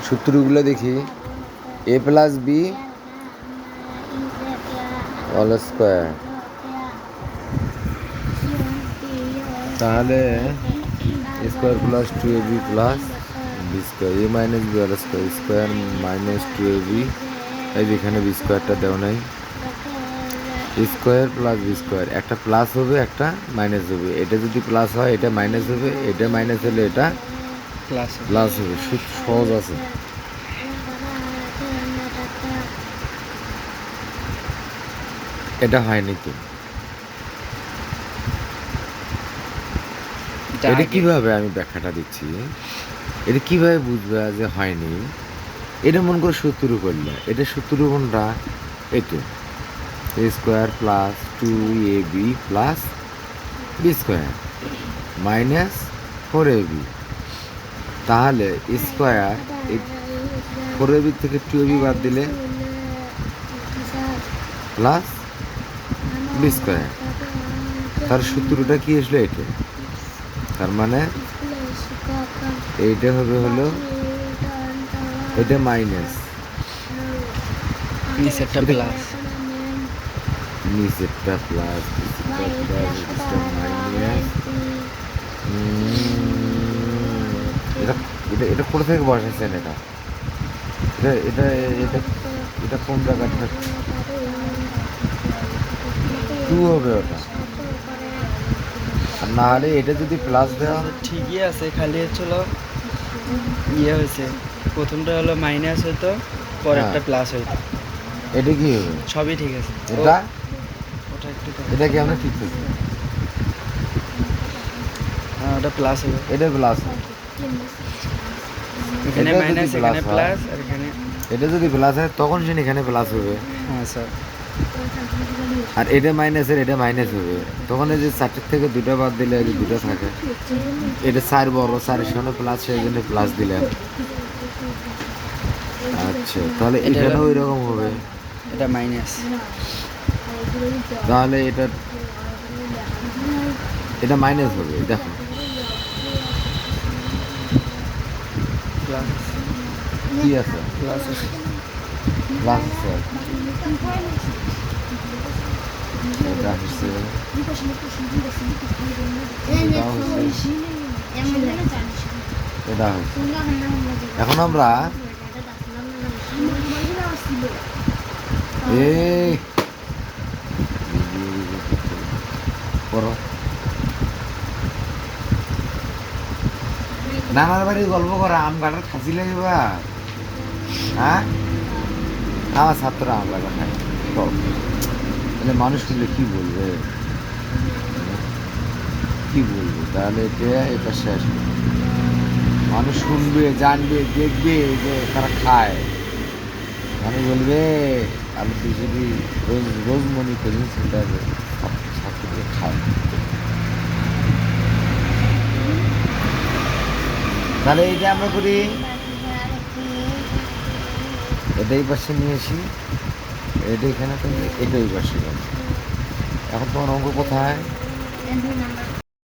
সূত্রগুলো দেখি। A plus B all square, তাহলে square plus two A B plus B square, A minus B all square, square minus two A B, এই যেখানে B স্কোয়ারটা দেওয়া নাই, স্কোয়ার প্লাস বি স্কোয়ার, একটা plus হবে একটা মাইনাস হবে, এটা যদি প্লাস হয় এটা মাইনাস হবে, এটা মাইনাস হলে এটা প্লাস হবে। সহজ আছে। এটা হয়নি তো, এটা কিভাবে আমি ব্যাখ্যাটা দিচ্ছি, এটা কিভাবে বুঝবে যে হয়নি? এটা মন করে সূত্র করলে, এটা সূত্র কোনটা? এই তো A square plus two A B plus B square minus four A B, তাহলে স্কোয়ার ফোর এ বি থেকে টু এ বি বাদ দিলে প্লাস বি স্কোয়ার, তার সূত্রটা কি আসলো? এটা তার মানে এইটা হবে হলো এটা মাইনাস, নিচেরটা প্লাস, নিচেরটা প্লাস, নিচেরটা মাইনাস। এটা এটা এটা কোথা থেকে বসাইছেন? এটা এটা এটা এটা এটা কোন জায়গাটা? টু হবে ওটা, আর না হলে এটা যদি প্লাস দেওয়া ঠিকই আছে, খালি হচ্ছিল ইয়ে হয়েছে, প্রথমটা হলো মাইনাস হইতো, পরেরটা প্লাস হইতো। এটা কি হবে? সবই ঠিক আছে। এটা ওটা একটু এটা কি আমরা ঠিক করছি? ওটা প্লাস হবে, এটা প্লাস হবে, এখানে এটা যদি মাইনাস, প্লাস এখানে হয়, প্লাস, আর এখানে এটা যদি প্লাস হয় তখন সে এখানে প্লাস হবে, হ্যাঁ স্যার। আর এটা মাইনাসের এটা মাইনাস হবে, তখন এই যে চারটের থেকে দুটো বাদ দিলে এই যে দুটো থাকে, এটা চার বড়, চারের সঙ্গে প্লাস, সেই জন্য প্লাস দিলেন। আচ্ছা, তাহলে এখানেও ওই রকম হবে, এটা মাইনাস, তাহলে এটা এটা মাইনাস হবে। দেখো প্লাস কি আছে? প্লাস আছে। প্লাস আছে, এটা হচ্ছে এটা হচ্ছে। এখন আমরা এই করো নানার বাড়ির গল্প করা, আম কাটার খাসি লাগবে। হ্যাঁ, আমার ছাত্ররা আম কাটা খায়, তাহলে মানুষ শুনলে কি বলবে? কি বলবে? তাহলে এটা শেষ, মানুষ শুনবে, জানবে, দেখবে যে তারা খায়, মানুষ বলবে আলু যদি রোজ রোজ মনি কোচিং সেন্টারে ছাত্রদের খায়। তাহলে এইটা আমরা করি, এটাই পাশে নিয়ে আসি, এটা এখানে, এটাই পাশে। এখন তোমার অঙ্ক কোথায়?